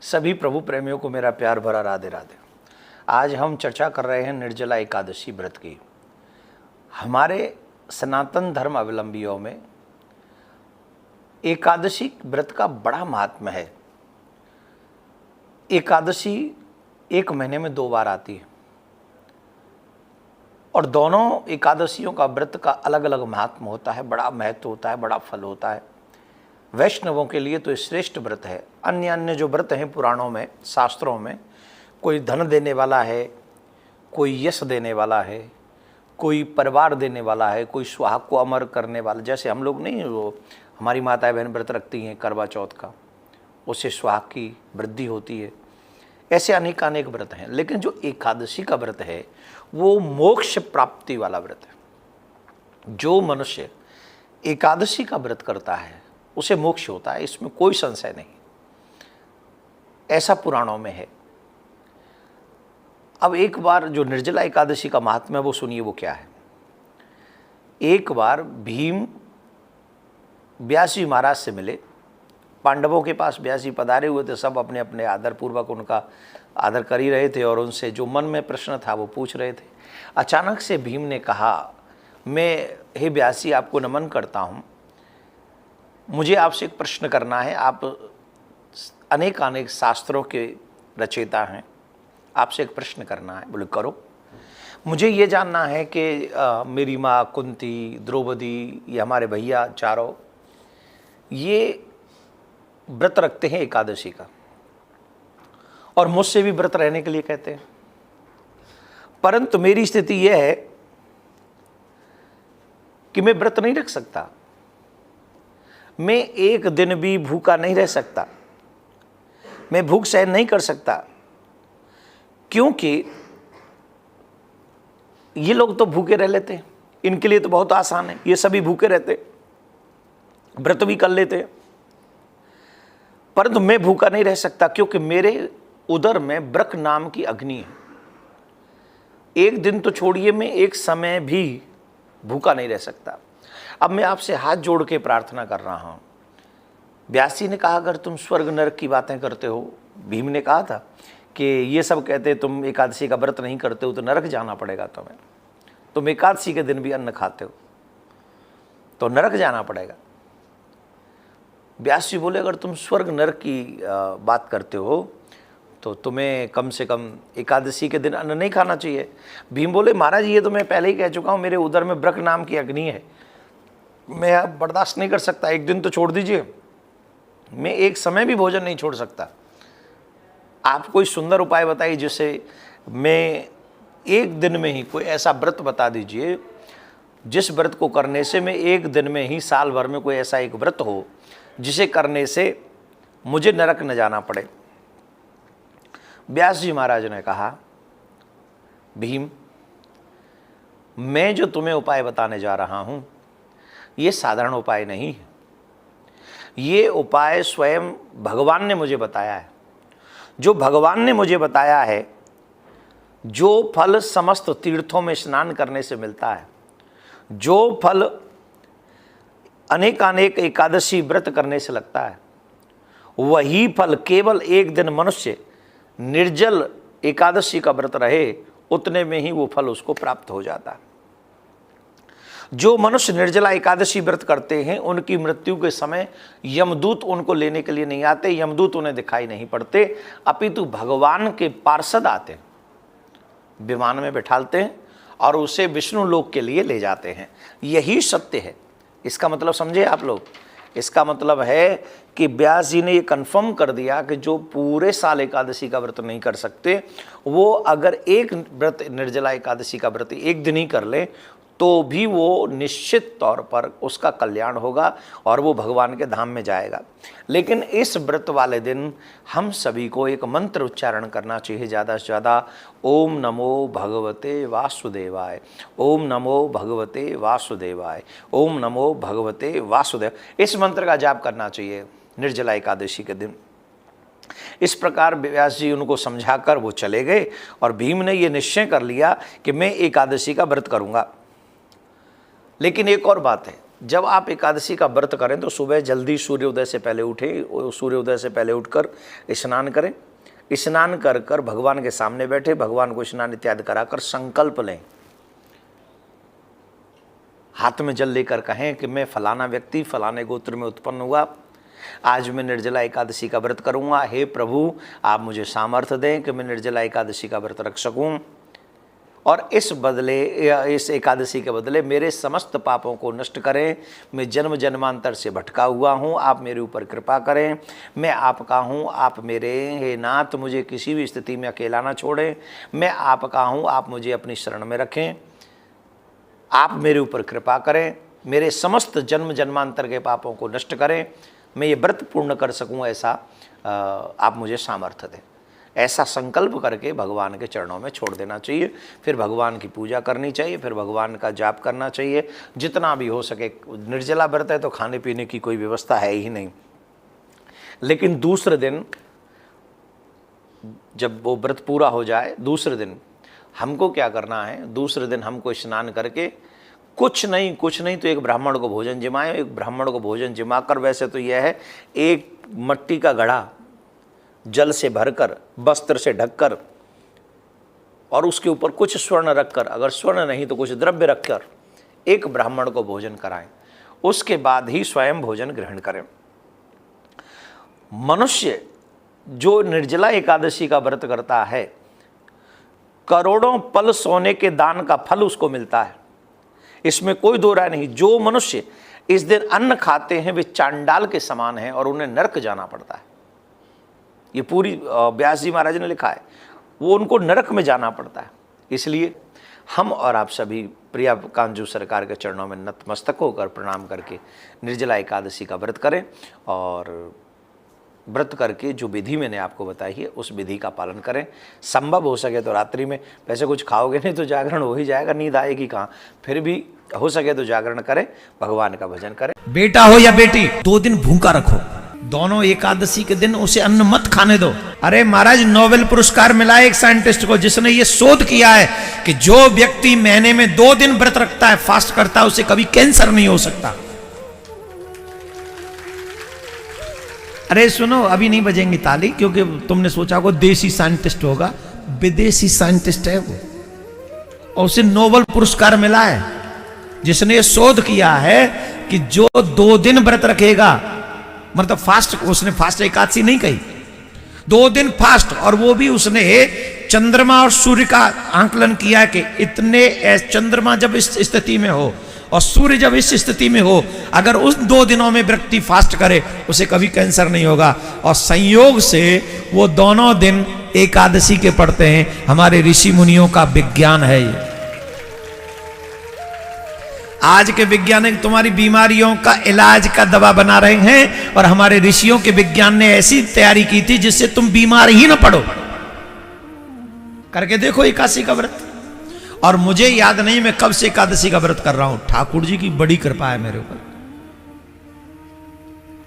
सभी प्रभु प्रेमियों को मेरा प्यार भरा राधे राधे। आज हम चर्चा कर रहे हैं निर्जला एकादशी व्रत की। हमारे सनातन धर्म अवलंबियों में एकादशी व्रत का बड़ा महात्म्य है। एकादशी एक महीने में 2 बार आती है और दोनों एकादशियों का व्रत का अलग अलग महात्म्य होता है, बड़ा महत्व होता है, बड़ा फल होता है। वैष्णवों के लिए तो श्रेष्ठ व्रत है। अन्य अन्य जो व्रत हैं पुराणों में, शास्त्रों में, कोई धन देने वाला है, कोई यश देने वाला है, कोई परिवार देने वाला है, कोई सुहाग को अमर करने वाला। जैसे हम लोग नहीं, वो हमारी माताएं बहन व्रत रखती हैं करवा चौथ का, उससे सुहाग की वृद्धि होती है। ऐसे अनेक अनेक व्रत हैं, लेकिन जो एकादशी का व्रत है वो मोक्ष प्राप्ति वाला व्रत है। जो मनुष्य एकादशी का व्रत करता है उसे मोक्ष होता है, इसमें कोई संशय नहीं। ऐसा पुराणों में है। अब एक बार जो निर्जला एकादशी का महात्म्य है वो सुनिए, वो क्या है। एक बार भीम व्यास जी महाराज से मिले। पांडवों के पास व्यास जी पधारे हुए थे, सब अपने अपने आदर पूर्वक उनका आदर कर ही रहे थे और उनसे जो मन में प्रश्न था वो पूछ रहे थे। अचानक से भीम ने कहा, मैं हे व्यास जी आपको नमन करता हूँ, मुझे आपसे एक प्रश्न करना है। आप अनेक अनेक शास्त्रों के रचयिता हैं, आपसे एक प्रश्न करना है। बोले करो। मुझे ये जानना है कि मेरी माँ कुंती, द्रौपदी, ये हमारे भैया चारों, ये व्रत रखते हैं एकादशी का और मुझसे भी व्रत रहने के लिए कहते हैं, परंतु मेरी स्थिति यह है कि मैं व्रत नहीं रख सकता। मैं एक दिन भी भूखा नहीं रह सकता, मैं भूख सहन नहीं कर सकता, क्योंकि ये लोग तो भूखे रह लेते हैं, इनके लिए तो बहुत आसान है, ये सभी भूखे रहते, व्रत भी कर लेते, परंतु मैं भूखा नहीं रह सकता क्योंकि मेरे उदर में व्रक नाम की अग्नि है। एक दिन तो छोड़िए, मैं एक समय भी भूखा नहीं रह सकता। अब मैं आपसे हाथ जोड़ के प्रार्थना कर रहा हूं। व्यास जी ने कहा, अगर तुम स्वर्ग नरक की बातें करते हो, भीम ने कहा था कि ये सब कहते तुम एकादशी का व्रत नहीं करते हो तो नरक जाना पड़ेगा तुम्हें, तुम एकादशी के दिन भी अन्न खाते हो तो नरक जाना पड़ेगा। व्यास जी बोले, अगर तुम स्वर्ग नरक की बात करते हो तो तुम्हें कम से कम एकादशी के दिन अन्न नहीं खाना चाहिए। भीम बोले, महाराज ये तो मैं पहले ही कह चुका हूँ, मेरे उदर में व्रक नाम की अग्नि है, मैं अब बर्दाश्त नहीं कर सकता। एक दिन तो छोड़ दीजिए, मैं एक समय भी भोजन नहीं छोड़ सकता। आप कोई सुंदर उपाय बताइए जिससे मैं एक दिन में ही, कोई ऐसा व्रत बता दीजिए जिस व्रत को करने से मैं एक दिन में ही, साल भर में कोई ऐसा एक व्रत हो जिसे करने से मुझे नरक न जाना पड़े। व्यास जी महाराज ने कहा, भीम मैं जो तुम्हें उपाय बताने जा रहा हूं ये साधारण उपाय नहीं है, ये उपाय स्वयं भगवान ने मुझे बताया है। जो भगवान ने मुझे बताया है, जो फल समस्त तीर्थों में स्नान करने से मिलता है, जो फल अनेकानेक एकादशी व्रत करने से लगता है, वही फल केवल एक दिन मनुष्य निर्जल एकादशी का व्रत रहे उतने में ही वो फल उसको प्राप्त हो जाता है। जो मनुष्य निर्जला एकादशी व्रत करते हैं उनकी मृत्यु के समय यमदूत उनको लेने के लिए नहीं आते, यमदूत उन्हें दिखाई नहीं पड़ते, अपितु भगवान के पार्षद आते हैं, विमान में बैठालते हैं और उसे विष्णु लोक के लिए ले जाते हैं। यही सत्य है। इसका मतलब समझे आप लोग, इसका मतलब है कि व्यास जी ने ये कन्फर्म कर दिया कि जो पूरे साल एकादशी का व्रत नहीं कर सकते, वो अगर एक व्रत निर्जला एकादशी का व्रत एक दिन ही कर ले तो भी वो निश्चित तौर पर उसका कल्याण होगा और वो भगवान के धाम में जाएगा। लेकिन इस व्रत वाले दिन हम सभी को एक मंत्र उच्चारण करना चाहिए ज़्यादा से ज़्यादा, ओम नमो भगवते वासुदेवाय, ओम नमो भगवते वासुदेवाय, ओम नमो भगवते वासुदेव। इस मंत्र का जाप करना चाहिए निर्जला एकादशी के दिन। इस प्रकार व्यास जी उनको समझाकर वो चले गए और भीम ने ये निश्चय कर लिया कि मैं एकादशी का व्रत करूँगा। लेकिन एक और बात है, जब आप एकादशी का व्रत करें तो सुबह जल्दी सूर्योदय से पहले उठें, सूर्योदय से पहले उठकर स्नान करें। स्नान कर कर भगवान के सामने बैठे, भगवान को स्नान इत्यादि कराकर संकल्प लें। हाथ में जल लेकर कहें कि मैं फलाना व्यक्ति फलाने गोत्र में उत्पन्न हुआ, आज मैं निर्जला एकादशी का व्रत करूंगा। हे प्रभु, आप मुझे सामर्थ्य दें कि मैं निर्जला एकादशी का व्रत रख सकूं, और इस एकादशी के बदले मेरे समस्त पापों को नष्ट करें। मैं जन्म जन्मांतर से भटका हुआ हूँ, आप मेरे ऊपर कृपा करें। मैं आपका हूँ, आप मेरे, हे नाथ, मुझे किसी भी स्थिति में अकेला ना छोड़ें। मैं आपका हूँ, आप मुझे अपनी शरण में रखें। आप मेरे ऊपर कृपा करें, मेरे समस्त जन्म जन्मांतर के पापों को नष्ट करें। मैं ये व्रत पूर्ण कर सकूँ, ऐसा आप मुझे सामर्थ्य दें। ऐसा संकल्प करके भगवान के चरणों में छोड़ देना चाहिए। फिर भगवान की पूजा करनी चाहिए, फिर भगवान का जाप करना चाहिए जितना भी हो सके। निर्जला व्रत है तो खाने पीने की कोई व्यवस्था है ही नहीं। लेकिन दूसरे दिन जब वो व्रत पूरा हो जाए, दूसरे दिन हमको क्या करना है, दूसरे दिन हमको स्नान करके कुछ नहीं तो एक ब्राह्मण को भोजन जिमाएं। एक ब्राह्मण को भोजन जिमाकर, वैसे तो यह है, एक मट्टी का घड़ा जल से भरकर, वस्त्र से ढककर, और उसके ऊपर कुछ स्वर्ण रखकर, अगर स्वर्ण नहीं तो कुछ द्रव्य रखकर एक ब्राह्मण को भोजन कराएं। उसके बाद ही स्वयं भोजन ग्रहण करें। मनुष्य जो निर्जला एकादशी का व्रत करता है, करोड़ों पल सोने के दान का फल उसको मिलता है, इसमें कोई दो राय नहीं। जो मनुष्य इस दिन अन्न खाते हैं वे चांडाल के समान हैं और उन्हें नरक जाना पड़ता है। ये पूरी व्यास जी महाराज ने लिखा है, वो उनको नरक में जाना पड़ता है। इसलिए हम और आप सभी प्रिया कांजू सरकार के चरणों में नतमस्तक होकर प्रणाम करके निर्जला एकादशी का व्रत करें, और व्रत करके जो विधि मैंने आपको बताई है उस विधि का पालन करें। संभव हो सके तो रात्रि में, वैसे कुछ खाओगे नहीं तो जागरण हो ही जाएगा, नींद आएगी कहाँ, फिर भी हो सके तो जागरण करें, भगवान का भजन करें। बेटा हो या बेटी, 2 दिन भूखा रखो, दोनों एकादशी के दिन उसे अन्न मत खाने दो। अरे महाराज, नोबेल पुरस्कार मिला है एक साइंटिस्ट को जिसने ये शोध किया है कि जो व्यक्ति महीने में 2 दिन व्रत रखता है, फास्ट करता है, उसे कभी कैंसर नहीं हो सकता। अरे सुनो, अभी नहीं बजेंगी ताली, क्योंकि तुमने सोचा को देसी साइंटिस्ट होगा, विदेशी साइंटिस्ट है वो, और उसे नोबेल पुरस्कार मिला है जिसने ये शोध किया है कि जो 2 दिन व्रत रखेगा, मतलब फास्ट, उसने फास्ट एकादशी नहीं कही, 2 दिन फास्ट, और वो भी उसने चंद्रमा और सूर्य का आंकलन किया कि इतने, चंद्रमा जब इस स्थिति में हो और सूर्य जब इस स्थिति में हो, अगर उस 2 दिनों में व्यक्ति फास्ट करे उसे कभी कैंसर नहीं होगा। और संयोग से वो दोनों दिन एकादशी के पड़ते हैं। हमारे ऋषि मुनियों का विज्ञान है ये। आज के वैज्ञानिक तुम्हारी बीमारियों का इलाज का दवा बना रहे हैं, और हमारे ऋषियों के विज्ञान ने ऐसी तैयारी की थी जिससे तुम बीमार ही ना पड़ो। करके देखो एकादशी का व्रत। और मुझे याद नहीं मैं कब से एकादशी का व्रत कर रहा हूं, ठाकुर जी की बड़ी कृपा है मेरे ऊपर,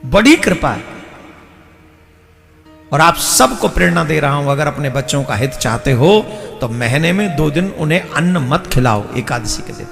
बड़ी कृपा है। और आप सबको प्रेरणा दे रहा हूं, अगर अपने बच्चों का हित चाहते हो तो महीने में 2 दिन उन्हें अन्न मत खिलाओ एकादशी के दिन।